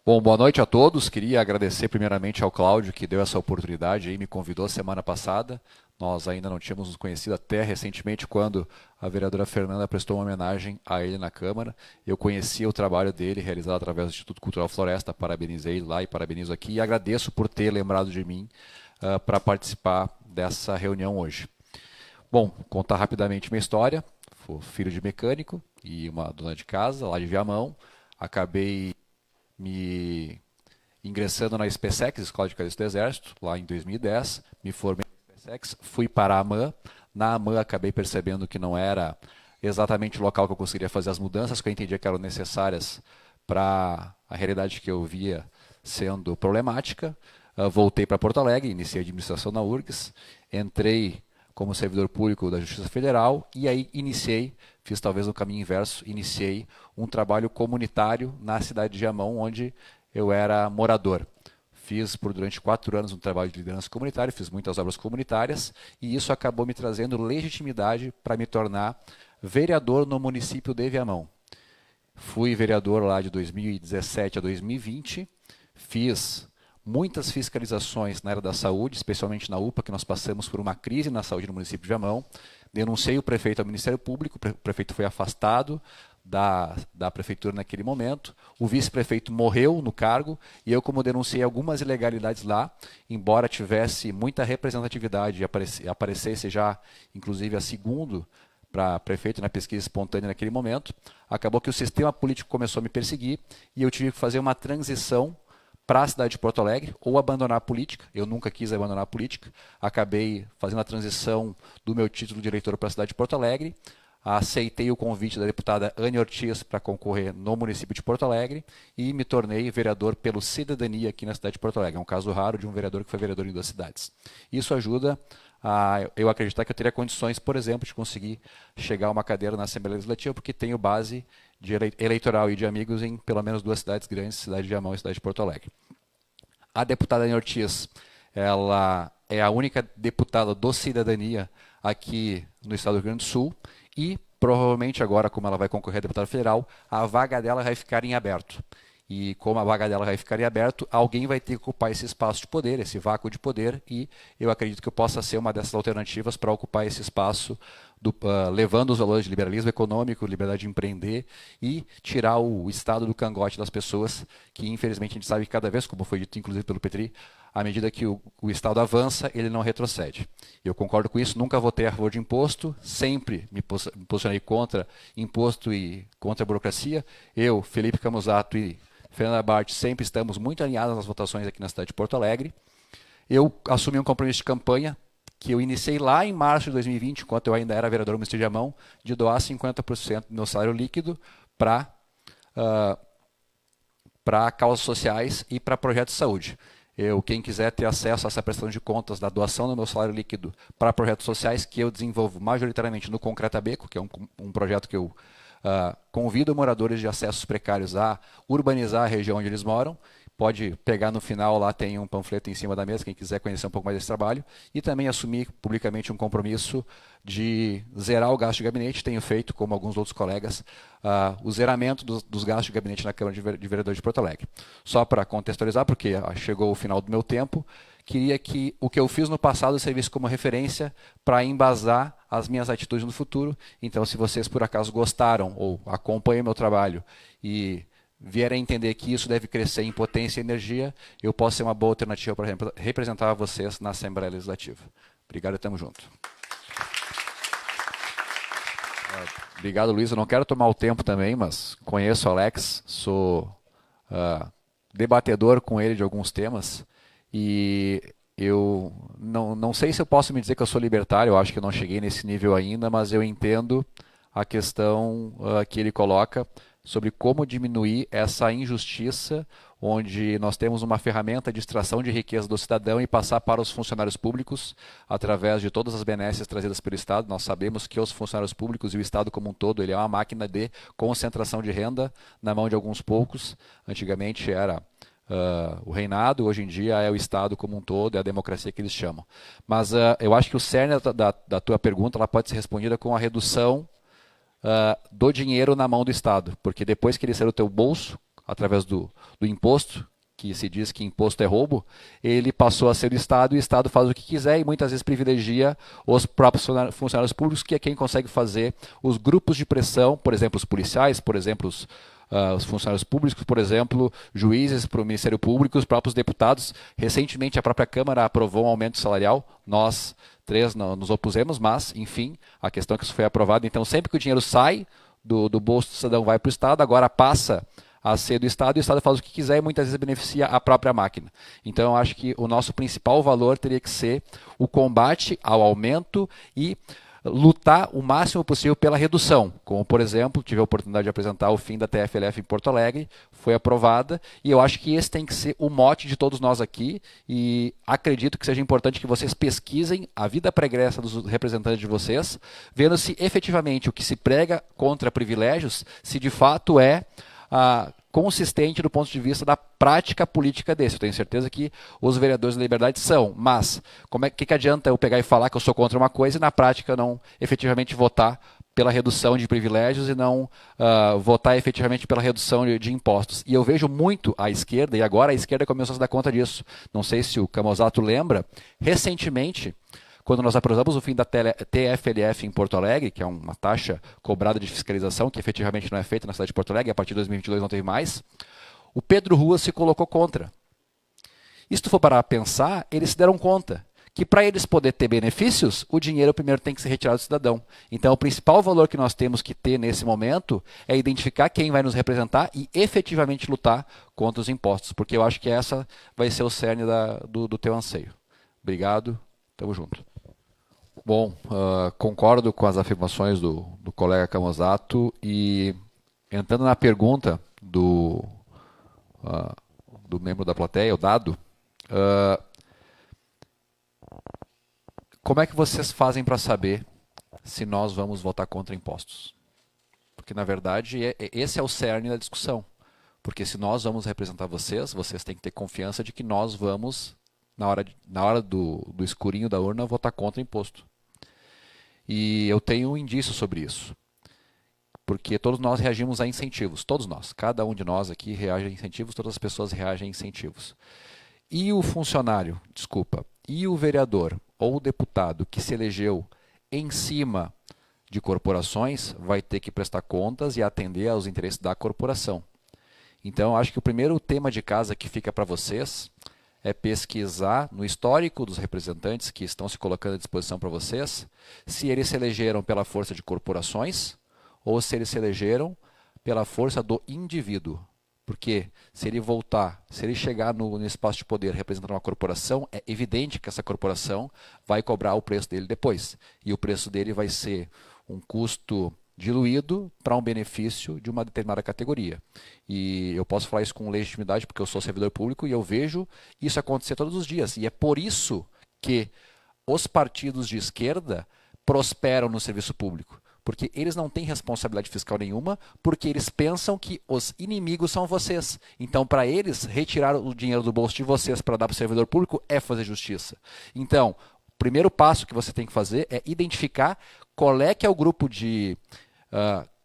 Bom, boa noite a todos. Queria agradecer primeiramente ao Cláudio que deu essa oportunidade e me convidou semana passada. Nós ainda não tínhamos nos conhecido até recentemente quando a vereadora Fernanda prestou uma homenagem a ele na Câmara. Eu conhecia o trabalho dele realizado através do Instituto Cultural Floresta, parabenizei ele lá e parabenizo aqui e agradeço por ter lembrado de mim para participar dessa reunião hoje. Bom, contar rapidamente minha história. Fui filho de mecânico e uma dona de casa lá de Viamão. Acabei me ingressando na SpaceX, Escola de Cadetes do Exército, lá em 2010, me formei na SpaceX, fui para a AMAN, na AMAN acabei percebendo que não era exatamente o local que eu conseguiria fazer as mudanças que eu entendia que eram necessárias para a realidade que eu via sendo problemática. Voltei para Porto Alegre, iniciei administração na URGS, entrei como servidor público da Justiça Federal e aí fiz talvez o caminho inverso, iniciei um trabalho comunitário na cidade de Viamão, onde eu era morador. Fiz durante 4 anos um trabalho de liderança comunitária, fiz muitas obras comunitárias e isso acabou me trazendo legitimidade para me tornar vereador no município de Viamão. Fui vereador lá de 2017 a 2020, fiz muitas fiscalizações na área da saúde, especialmente na UPA, que nós passamos por uma crise na saúde no município de Viamão. Denunciei o prefeito ao Ministério Público, o prefeito foi afastado da prefeitura naquele momento, o vice-prefeito morreu no cargo e eu, como denunciei algumas ilegalidades lá, embora tivesse muita representatividade e aparecesse já, inclusive, a segundo para prefeito na pesquisa espontânea naquele momento, acabou que o sistema político começou a me perseguir e eu tive que fazer uma transição para a cidade de Porto Alegre, ou abandonar a política. Eu nunca quis abandonar a política. Acabei fazendo a transição do meu título de eleitor para a cidade de Porto Alegre. Aceitei o convite da deputada Anne Ortiz para concorrer no município de Porto Alegre e me tornei vereador pelo Cidadania aqui na cidade de Porto Alegre. É um caso raro de um vereador que foi vereador em 2 cidades. Isso ajuda a eu acreditar que eu teria condições, por exemplo, de conseguir chegar a uma cadeira na Assembleia Legislativa, porque tenho base de eleitoral e de amigos em pelo menos 2 cidades grandes, cidade de Viamão e cidade de Porto Alegre. A deputada Anne Ortiz, ela é a única deputada do Cidadania aqui no estado do Rio Grande do Sul e provavelmente agora, como ela vai concorrer a deputada federal, a vaga dela vai ficar em aberto. E como a vaga dela vai ficar em aberto, alguém vai ter que ocupar esse espaço de poder, esse vácuo de poder, e eu acredito que eu possa ser uma dessas alternativas para ocupar esse espaço, levando os valores de liberalismo econômico, liberdade de empreender e tirar o Estado do cangote das pessoas, que infelizmente a gente sabe que cada vez, como foi dito inclusive pelo Petri, à medida que o Estado avança, ele não retrocede. Eu concordo com isso, nunca votei a favor de imposto, sempre me posicionei contra imposto e contra a burocracia. Eu, Felipe Camusato e Fernanda Bart sempre estamos muito alinhados nas votações aqui na cidade de Porto Alegre. Eu assumi um compromisso de campanha que eu iniciei lá em março de 2020, enquanto eu ainda era vereador no município de Viamão, de doar 50% do meu salário líquido para causas sociais e para projetos de saúde. Quem quiser ter acesso a essa prestação de contas da doação do meu salário líquido para projetos sociais, que eu desenvolvo majoritariamente no Concreta Beco, que é um projeto que eu convido moradores de acessos precários a urbanizar a região onde eles moram. Pode pegar no final, lá tem um panfleto em cima da mesa, quem quiser conhecer um pouco mais desse trabalho. E também assumir publicamente um compromisso de zerar o gasto de gabinete. Tenho feito, como alguns outros colegas, o zeramento dos gastos de gabinete na Câmara de Vereadores de Porto Alegre. Só para contextualizar, porque chegou o final do meu tempo, queria que o que eu fiz no passado servisse como referência para embasar as minhas atitudes no futuro. Então, se vocês por acaso gostaram ou acompanham meu trabalho e vierem a entender que isso deve crescer em potência e energia, eu posso ser uma boa alternativa para representar vocês na Assembleia Legislativa. Obrigado e tamo junto. Obrigado, Luiz. Eu não quero tomar o tempo também, mas conheço o Alex, sou debatedor com ele de alguns temas e eu não sei se eu posso me dizer que eu sou libertário, eu acho que eu não cheguei nesse nível ainda, mas eu entendo a questão que ele coloca sobre como diminuir essa injustiça, onde nós temos uma ferramenta de extração de riqueza do cidadão e passar para os funcionários públicos, através de todas as benesses trazidas pelo Estado. Nós sabemos que os funcionários públicos e o Estado como um todo, ele é uma máquina de concentração de renda na mão de alguns poucos. Antigamente era o reinado, hoje em dia é o Estado como um todo, é a democracia que eles chamam. Mas eu acho que o cerne da tua pergunta ela pode ser respondida com a redução do dinheiro na mão do Estado, porque depois que ele sair do teu bolso, através do imposto, que se diz que imposto é roubo, ele passou a ser do Estado e o Estado faz o que quiser e muitas vezes privilegia os próprios funcionários públicos, que é quem consegue fazer os grupos de pressão, por exemplo, os policiais, por exemplo, os funcionários públicos, por exemplo, juízes para o Ministério Público, os próprios deputados. Recentemente, a própria Câmara aprovou um aumento salarial, nós três nos opusemos, mas, enfim, a questão é que isso foi aprovado. Então, sempre que o dinheiro sai do bolso do cidadão, vai para o Estado, agora passa a ser do Estado, e o Estado faz o que quiser e muitas vezes beneficia a própria máquina. Então, eu acho que o nosso principal valor teria que ser o combate ao aumento e lutar o máximo possível pela redução, como, por exemplo, tive a oportunidade de apresentar o fim da TFLF em Porto Alegre, foi aprovada, e eu acho que esse tem que ser o mote de todos nós aqui, e acredito que seja importante que vocês pesquisem a vida pregressa dos representantes de vocês, vendo se efetivamente o que se prega contra privilégios, se de fato é consistente do ponto de vista da prática política desse. Eu tenho certeza que os vereadores da Liberdade são, mas que adianta eu pegar e falar que eu sou contra uma coisa e na prática não efetivamente votar pela redução de privilégios e não votar efetivamente pela redução de impostos. E eu vejo muito a esquerda, e agora a esquerda começou a se dar conta disso. Não sei se o Camozzato lembra, recentemente, quando nós aprovamos o fim da TFLF em Porto Alegre, que é uma taxa cobrada de fiscalização, que efetivamente não é feita na cidade de Porto Alegre, a partir de 2022 não teve mais, o Pedro Rua se colocou contra. E se tu for parar a pensar, eles se deram conta que para eles poderem ter benefícios, o dinheiro primeiro tem que ser retirado do cidadão. Então, o principal valor que nós temos que ter nesse momento é identificar quem vai nos representar e efetivamente lutar contra os impostos, porque eu acho que essa vai ser o cerne do teu anseio. Obrigado, tamo junto. Bom, concordo com as afirmações do colega Camozzato, e entrando na pergunta do membro da plateia, o Dado, como é que vocês fazem para saber se nós vamos votar contra impostos? Porque, na verdade, esse é o cerne da discussão. Porque se nós vamos representar vocês, vocês têm que ter confiança de que nós vamos, na hora do escurinho da urna, votar contra imposto. E eu tenho um indício sobre isso. Porque todos nós reagimos a incentivos. Todos nós. Cada um de nós aqui reage a incentivos, todas as pessoas reagem a incentivos. E o funcionário, e o vereador ou o deputado que se elegeu em cima de corporações vai ter que prestar contas e atender aos interesses da corporação. Então, acho que o primeiro tema de casa que fica para vocês é pesquisar no histórico dos representantes que estão se colocando à disposição para vocês, se eles se elegeram pela força de corporações ou se eles se elegeram pela força do indivíduo. Porque se ele chegar no espaço de poder representando uma corporação, é evidente que essa corporação vai cobrar o preço dele depois. E o preço dele vai ser um custo diluído para um benefício de uma determinada categoria. E eu posso falar isso com legitimidade porque eu sou servidor público e eu vejo isso acontecer todos os dias. E é por isso que os partidos de esquerda prosperam no serviço público. Porque eles não têm responsabilidade fiscal nenhuma, porque eles pensam que os inimigos são vocês. Então, para eles, retirar o dinheiro do bolso de vocês para dar para o servidor público é fazer justiça. Então, o primeiro passo que você tem que fazer é identificar qual é que é o grupo de...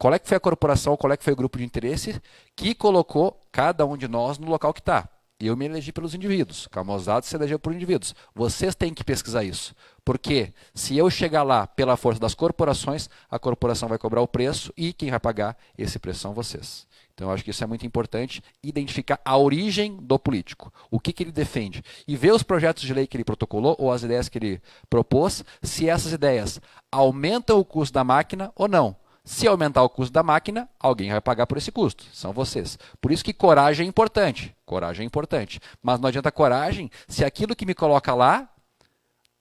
qual é que foi a corporação, qual é que foi o grupo de interesse que colocou cada um de nós no local que está. Eu me elegi pelos indivíduos, Camozzato se elegeu por indivíduos. Vocês têm que pesquisar isso. Porque se eu chegar lá pela força das corporações, a corporação vai cobrar o preço e quem vai pagar esse preço são vocês. Então, eu acho que isso é muito importante, identificar a origem do político, o que ele defende. E ver os projetos de lei que ele protocolou ou as ideias que ele propôs, se essas ideias aumentam o custo da máquina ou não. Se aumentar o custo da máquina, alguém vai pagar por esse custo. São vocês. Por isso que coragem é importante. Coragem é importante. Mas não adianta coragem se aquilo que me coloca lá,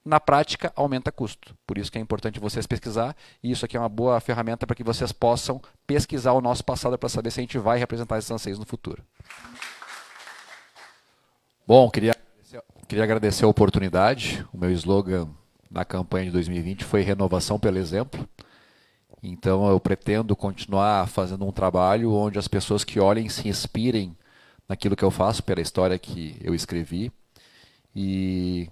na prática, aumenta custo. Por isso que é importante vocês pesquisar. E isso aqui é uma boa ferramenta para que vocês possam pesquisar o nosso passado para saber se a gente vai representar esses anseios no futuro. Bom, queria agradecer a oportunidade. O meu slogan na campanha de 2020 foi Renovação pelo Exemplo. Então, eu pretendo continuar fazendo um trabalho onde as pessoas que olhem se inspirem naquilo que eu faço, pela história que eu escrevi. E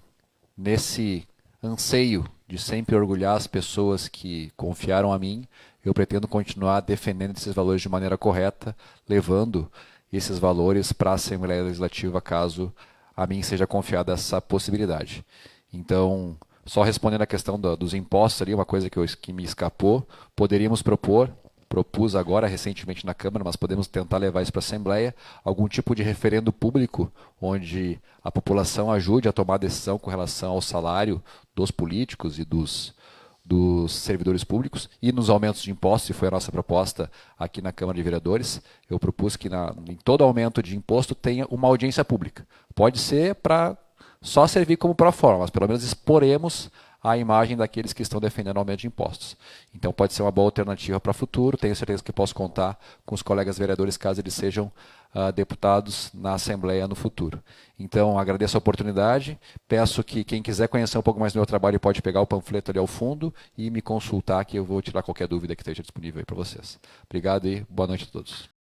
nesse anseio de sempre orgulhar as pessoas que confiaram a mim, eu pretendo continuar defendendo esses valores de maneira correta, levando esses valores para a Assembleia Legislativa, caso a mim seja confiada essa possibilidade. Então, só respondendo a questão dos impostos ali, uma coisa que me escapou, poderíamos propus agora recentemente na Câmara, mas podemos tentar levar isso para a Assembleia, algum tipo de referendo público, onde a população ajude a tomar decisão com relação ao salário dos políticos e dos servidores públicos e nos aumentos de impostos, e foi a nossa proposta aqui na Câmara de Vereadores. Eu propus que em todo aumento de imposto tenha uma audiência pública. Pode ser para só servir como pró-forma, mas pelo menos exporemos a imagem daqueles que estão defendendo o aumento de impostos. Então pode ser uma boa alternativa para o futuro, tenho certeza que posso contar com os colegas vereadores caso eles sejam deputados na Assembleia no futuro. Então agradeço a oportunidade, peço que quem quiser conhecer um pouco mais do meu trabalho pode pegar o panfleto ali ao fundo e me consultar que eu vou tirar qualquer dúvida que esteja disponível aí para vocês. Obrigado e boa noite a todos.